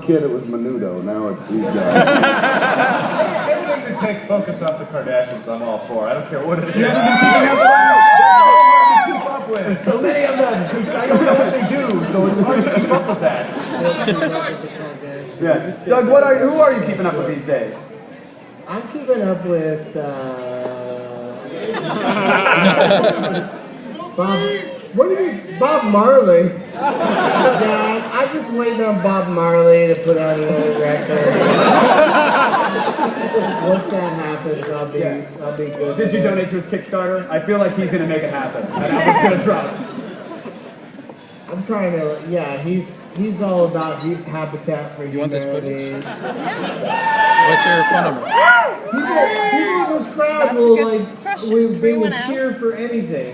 kid, it was Menudo. Now it's these guys. Anything that takes focus off the Kardashians, I'm all for. I don't care what it is. Keep up with. There's so many of them because I don't know what they do, so it's hard to keep up with that. Yeah. Doug, who are you keeping up with these days? I'm keeping up with Bob Marley. Yeah, I'm just waiting on Bob Marley to put out another record. Once that happens, I'll be good. Did you donate to his Kickstarter? I feel like he's gonna make it happen. That album's gonna drop. I'm trying to, yeah, he's all about Habitat for Humanity. You want this footage? What's your phone number? People in this crowd will cheer for anything.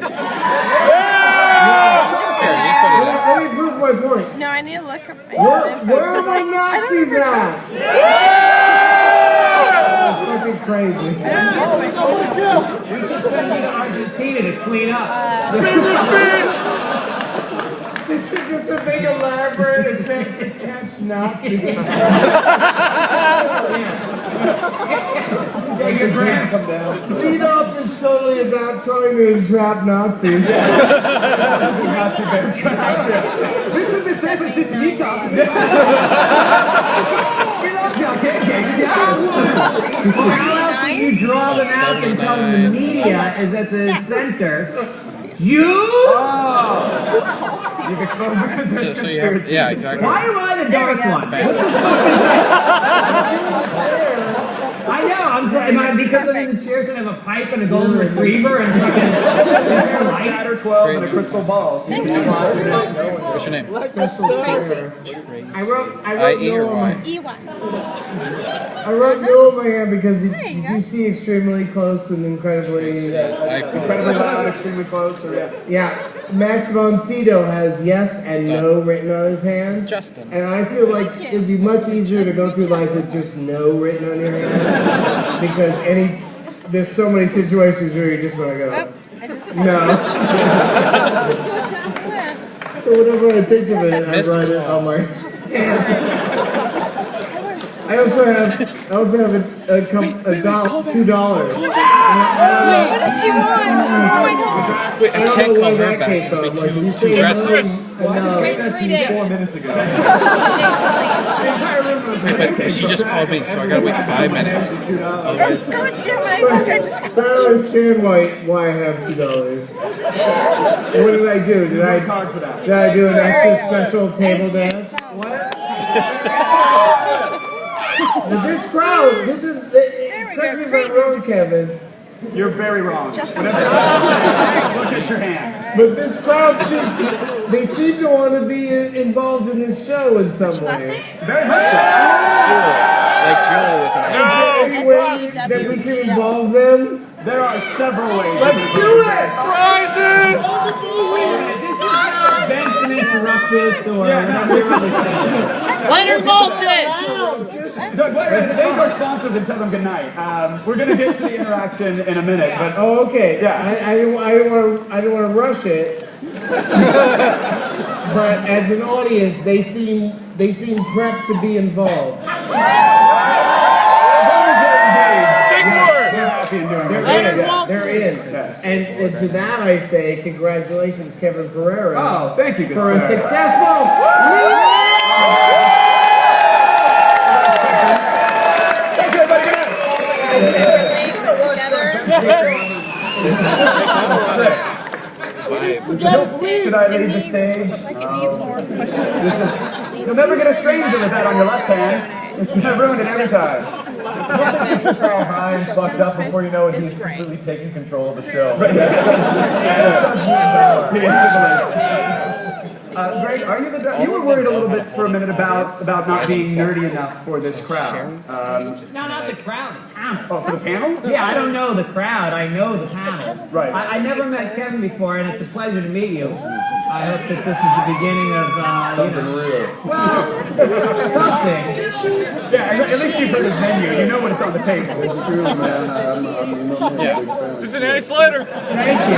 Let me prove my point. No, I need to look up. Where are my Nazis at? That's fucking crazy. We should send you to Argentina to clean up. This is just a big elaborate attempt to catch Nazis. LeetUp is totally about trying to entrap Nazis. This is the San Francisco LeetUp. How you draw them out and tell them the media is at the center? Jews? You've exposed the conspiracy. Yeah, exactly. Why am I the dark one? What the fuck is that? I know, I'm saying, because I'm in the chairs and I have a pipe and a golden retriever and fucking Scatter 12 and a crystal ball. So you can What's your name? I wrote I-E or Y? E1. I wrote no in my hand because you see extremely close and incredibly loud, extremely close, or yeah. Max von Sydow has yes and no written on his hands. Justin. And I feel like it'd be much easier to go through life with just no written on your hands because there's so many situations where you just want to go, no. So whenever I think of it, I write it on my. I also have $2. What did she want? Oh my God. Wait, I can't call her back. It'll be too aggressive. Well, I just made that to you 4 minutes ago. But she just called me, so I gotta wait 5 minutes. Otherwise, God damn it, I just I don't understand why I have $2. What did I do? Did I do an extra special table dance? What? This crowd, correct me if I'm wrong, Kevin. You're very wrong. Look at your hand. But this crowd seem to want to be involved in this show in some way. Very much so. like Joel with an Any ways that we can involve them? There are several ways. Let's do it! Prizes! This is not Benson interrupt this or Leonard Bolton! Doug, thank our sponsors and tell them good night. We're going to get to the interaction in a minute. But oh, okay. Yeah. I don't want to rush it. But as an audience, they seem prepped to be involved. They're in. Yes. And to that I say, congratulations, Kevin Pereira. Oh, thank you, good for a sir. successful Should I leave the stage? Like it needs more You'll never get a stranger with that on your left hand. It's going to ruin it every time. This is how high and fucked up before you know it, he's completely taking control of the show. Greg, are you you were worried a little bit for a minute about not being nerdy enough for this crowd. No, not the crowd, the panel. Oh, for the panel? Yeah, I don't know the crowd, I know the panel. Right. I never met Kevin before, and it's a pleasure to meet you. I hope that this is the beginning of, Something real. well, something. Yeah, at least you've heard his menu. You know when it's on the table. It's true, man. I'm a big fan. Cincinnati Slider. Thank you.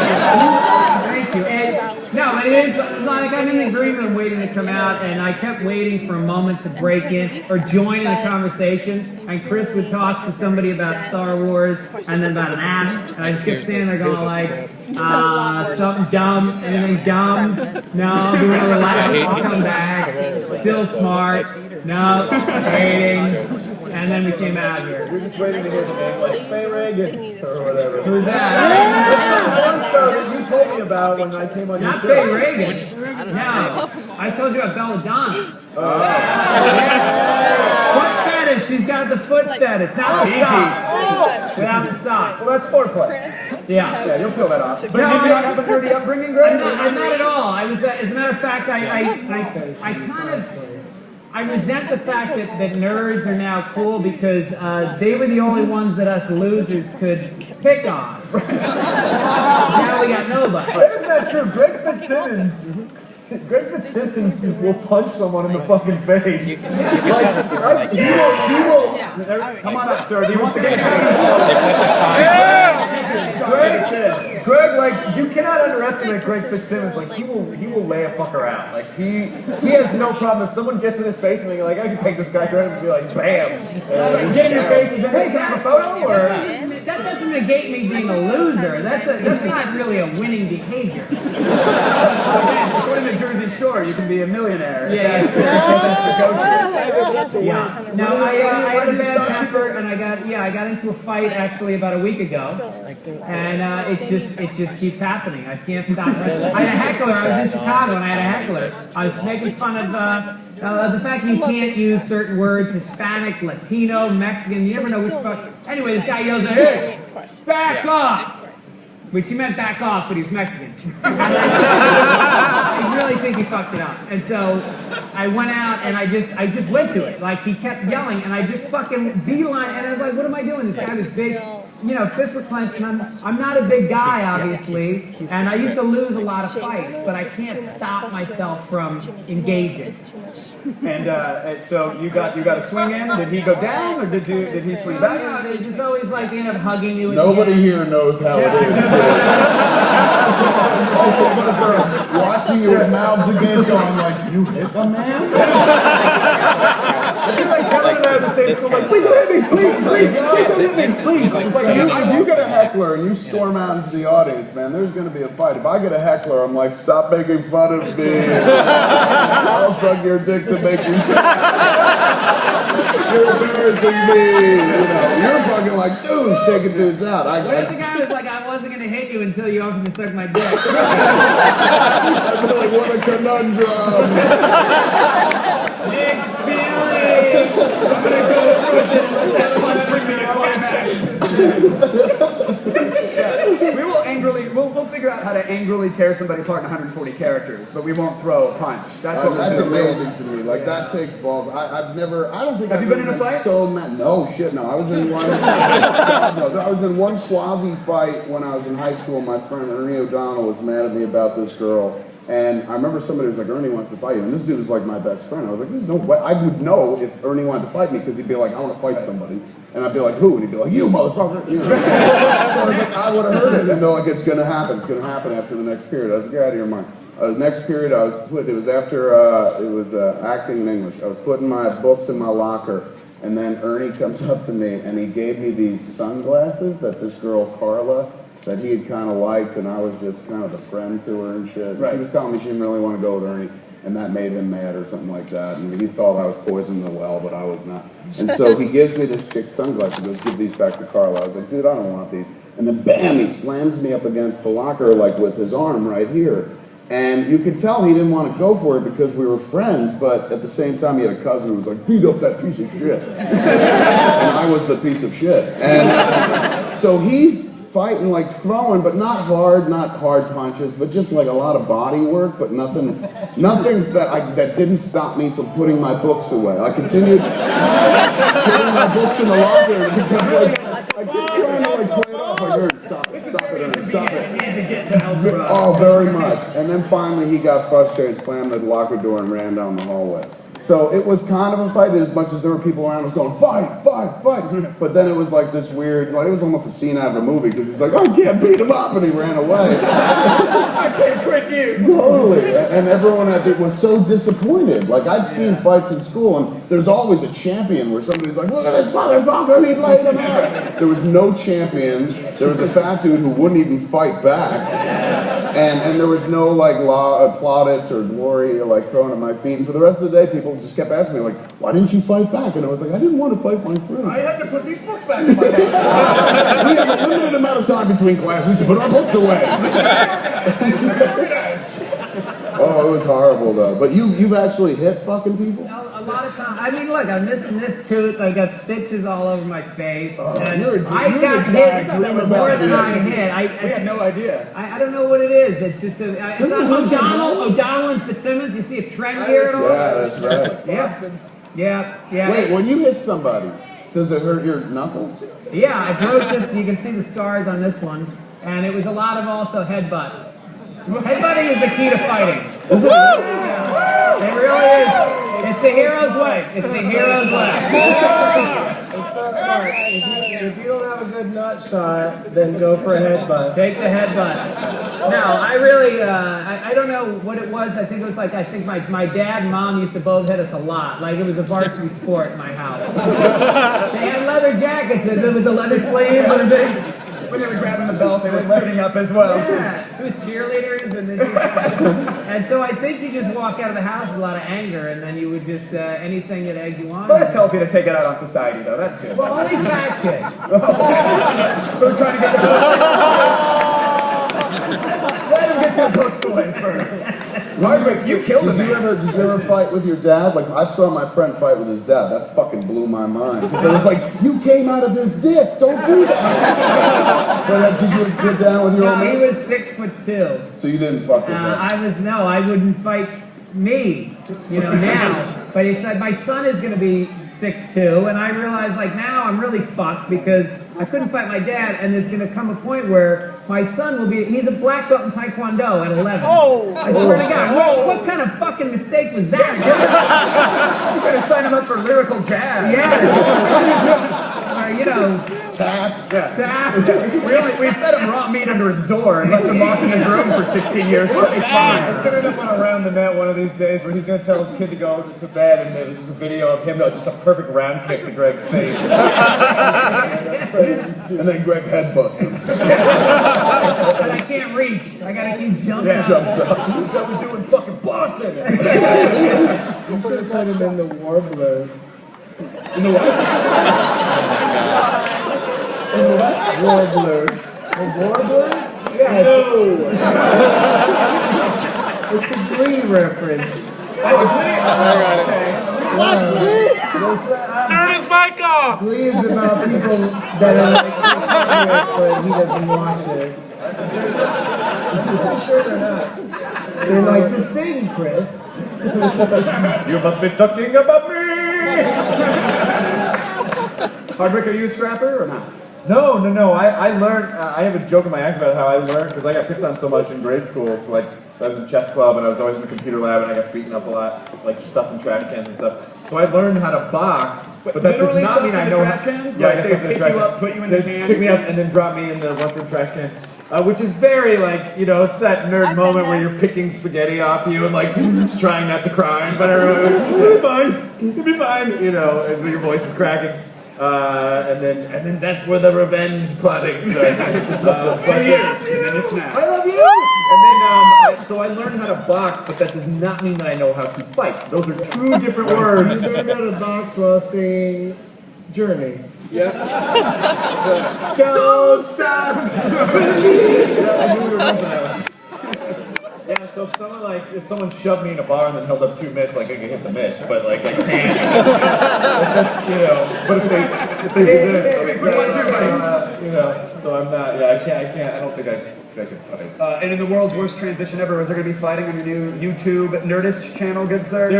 Thank you. And, no, it is like I'm in the green room waiting to come out, and I kept waiting for a moment to break in or join in the conversation. And Chris would talk to somebody about Star Wars and then about an app, and I just kept standing there going like, something dumb, anything dumb? No, do another laugh, I'll come back. Still smart. No, waiting. And then we came out here. We're just waiting to hear the name, like Faye Reagan or whatever. Who's that? That's the porn star that you told me about when I came on your Not show. Faye Reagan. No, I told you about Belladonna. Foot fetish. She's got the foot fetish. Not the sock. Without the sock. Well, that's foreplay. Yeah. Yeah, you'll peel that off. But No, you do not have a nerdy upbringing, Greg? I'm not at all. I was, as a matter of fact, I kind of. I resent the fact that nerds are now cool because they were the only ones that us losers could pick on. Now we got nobody. Isn't that true? Greg Fitzsimmons will punch someone in the fucking face. Like, he will. Come on up, sir. Do you want to get Greg, like, you cannot underestimate Greg Fitzsimmons. Like, he will lay a fucker out. Like, he has no problem if someone gets in his face and they're like, I can take this guy, Greg, and be like, bam. Get in your face and say, hey, can I have a photo? Or That doesn't negate me being a loser. That's not really a winning behavior. according to Jersey Shore, you can be a millionaire. Yeah. That's your go-to. Yeah. No, I had a bad temper, and I got into a fight actually about a week ago, and it just keeps happening. I can't stop. I had a heckler. I was in Chicago, and I had a heckler. I was making fun of the fact that you can't use certain words: Hispanic, Latino, Mexican. You never know which fuck. Anyway, this guy yells, "Hey, back off!" Which he meant back off, but he was Mexican. I really think he fucked it up. And so I went out and I just went to it. Like, he kept yelling and I just fucking beeline, and I was like, what am I doing? This guy was big, fists were clenched, and I'm not a big guy, obviously, and I used to lose a lot of fights, but I can't stop myself from engaging. And so you got a swing in. Did he go down or did he swing back? Yeah, it's just always like they end up hugging you. Nobody here knows how it is. All of us are watching you with mouths again, going like, "You hit the man." I feel like Kevin and I are the same school. Like, please don't hit me, please don't hit me, please. It's like, If you get a heckler and you storm out into the audience, man, there's going to be a fight. If I get a heckler, I'm like, stop making fun of me. I'll suck your dick to make you sad. You're embarrassing me. You're fucking like, dude, taking dudes out. What if the guy was like, I wasn't going to hit you until you offered to suck my dick? I'd be like, what a conundrum. Nick's feeling. I'm gonna go through it. Let's bring me to climax. We'll figure out how to angrily tear somebody apart in 140 characters, but we won't throw a punch. That's what That's we'll do. amazing to me. Like, that takes balls. I don't think Have I've you been in a fight? so mad. No, shit, no. I was in one. I was in one quasi fight when I was in high school. My friend Ernie O'Donnell was mad at me about this girl. And I remember somebody was like, Ernie wants to fight you. And this dude was like my best friend. I was like, there's no way. I would know if Ernie wanted to fight me because he'd be like, I want to fight somebody. And I'd be like, who? And he'd be like, you, motherfucker. So I was like, I would have heard it. And they're like, it's going to happen. It's going to happen after the next period. I was like, get out of your mind. The next period, it was after, acting in English. I was putting my books in my locker. And then Ernie comes up to me and he gave me these sunglasses that this girl, Carla, that he had kind of liked, and I was just kind of a friend to her and shit. Right. She was telling me she didn't really want to go with Ernie, and that made him mad or something like that. And he thought I was poisoning the well, but I was not. And so he gives me this chick's sunglasses. He goes, give these back to Carla. I was like, dude, I don't want these. And then bam, he slams me up against the locker, like with his arm right here. And you could tell he didn't want to go for it because we were friends, but at the same time he had a cousin who was like, beat up that piece of shit. And I was the piece of shit. And so he's fighting, like throwing, but not hard punches, but just like a lot of body work, but nothing's that didn't stop me from putting my books away. I continued putting my books in the locker, and I kept trying to like play it off, like, stop it. Oh, very much. And then finally he got frustrated, slammed the locker door, and ran down the hallway. So it was kind of a fight as much as there were people around us going, fight, fight, fight. But then it was like this weird, like it was almost a scene out of a movie because he's like, I can't beat him up, and he ran away. I can't quit you. Totally. And everyone I think was so disappointed. Like I'd seen fights in school and there's always a champion where somebody's like, look at this motherfucker, he laid him out. There was no champion. There was a fat dude who wouldn't even fight back. And there was no like plaudits or glory or like thrown at my feet. And for the rest of the day, people just kept asking me like, why didn't you fight back? And I was like, I didn't want to fight my friend. I had to put these books back in my head. We have a limited amount of time between classes to put our books away. Oh, it was horrible though. But you've actually hit fucking people? A lot of times. I mean, look, I'm missing this tooth. I got stitches all over my face. And I got hit more than I hit. We had no idea. I don't know what it is. It's just it's not O'Donnell and Fitzsimmons. You see a trend here at all? Yeah, that's right. Yeah. Wait, when you hit somebody, does it hurt your knuckles? Yeah, I broke this. You can see the scars on this one. And it was a lot of also headbutts. Headbutting is the key to fighting. Is it? It really is. It's the hero's way. It's the hero's way. It's so smart. If you don't have a good nut shot, then go for a headbutt. Take the headbutt. No, I really, I don't know what it was. I think it was like, my dad and mom used to both hit us a lot. Like it was a varsity sport in my house. They had leather jackets with the leather sleeves and everything. When they were grabbing the belt, they were suiting up as well. Yeah, it was cheerleaders, and so I think you just walk out of the house with a lot of anger, and then you would just anything that egged you on. But it's healthy to take it out on society, though. That's good. Well, only fat kids. We're trying to get the let them get their books away first. Hardwick, you killed him. Did you ever fight with your dad? Like I saw my friend fight with his dad. That fucking blew my mind. Because I was like, you came out of his dick. Don't do that. But did you get down with your old No, he man? was 6'2". So you didn't fuck with him? I wouldn't fight me, now. But it's like my son is going to be 6'2", and I realize like now I'm really fucked because I couldn't fight my dad, and there's going to come a point where my son will he's a black belt in Taekwondo at 11. Oh! I swear to God, what kind of fucking mistake was that? You should have signed him up for lyrical jazz. Yes. Tap. Tap. We fed him raw meat under his door and left him locked in his room for 16 years. We'll be fine. It's going to end up on Around the Net one of these days where he's going to tell his kid to go to bed, and there's just a video of him, just a perfect round kick to Greg's face. And then Greg headbutts him. But I can't reach. I gotta keep jumping. Jumps up. That's how we do in fucking Boston. You should have put him in the Warblers. In the what? In the what? Warblers. The Warblers? Yes. It's a Glee reference. Turn his mic off! Glee is about people that are like Chris Hardwick, but he doesn't watch it. I'm sure they're not. They like to sing, Chris. You must be talking about me! Hardwick, are you a scrapper or not? No. I learned, I have a joke in my act about how I learned, because I got picked on so much in grade school. Like, I was in chess club and I was always in the computer lab and I got beaten up a lot, like stuff in trash cans and stuff. So I learned how to box, but that does not mean I know trash cans? Yeah, Like I they got stuff in the pick trash you can. up, put you in the They can? pick me up and then drop me in the lunchroom trash can. Which is very like, it's that nerd moment where you're picking spaghetti off you and like trying not to cry, but it'll be fine, and your voice is cracking. And then that's where the revenge plotting starts. Yes, and then you snap. I love you! And then, so I learned how to box, but that does not mean that I know how to fight. Those are two different I words. learned how to box while singing Journey. Yeah. Don't stop! I knew we were running that one. Yeah, so if someone shoved me in a bar and then held up 2 mitts, like I could hit the mitts, but like I can't. That's, but if they do this, so I'm not, I can't, I don't think I could fight. And in the world's worst transition ever, is there going to be fighting on your new YouTube NERDIST channel, good sir?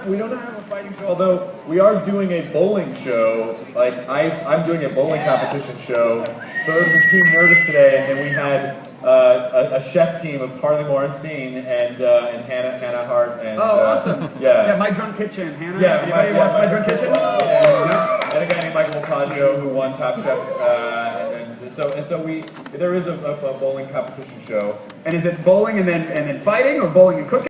We don't have a fighting show, although we are doing a bowling show. Like, I'm doing a bowling competition show. So there was a Team NERDIST today, and then we had a chef team of Harley Morenstein and Hannah Hart and awesome. Yeah, My Drunk Kitchen. Hannah, yeah. anybody watch My Drunk Kitchen? And a guy named Michael Voltaggio who won Top Chef, and so there is a bowling competition show. And is it bowling and then fighting, or bowling and cooking?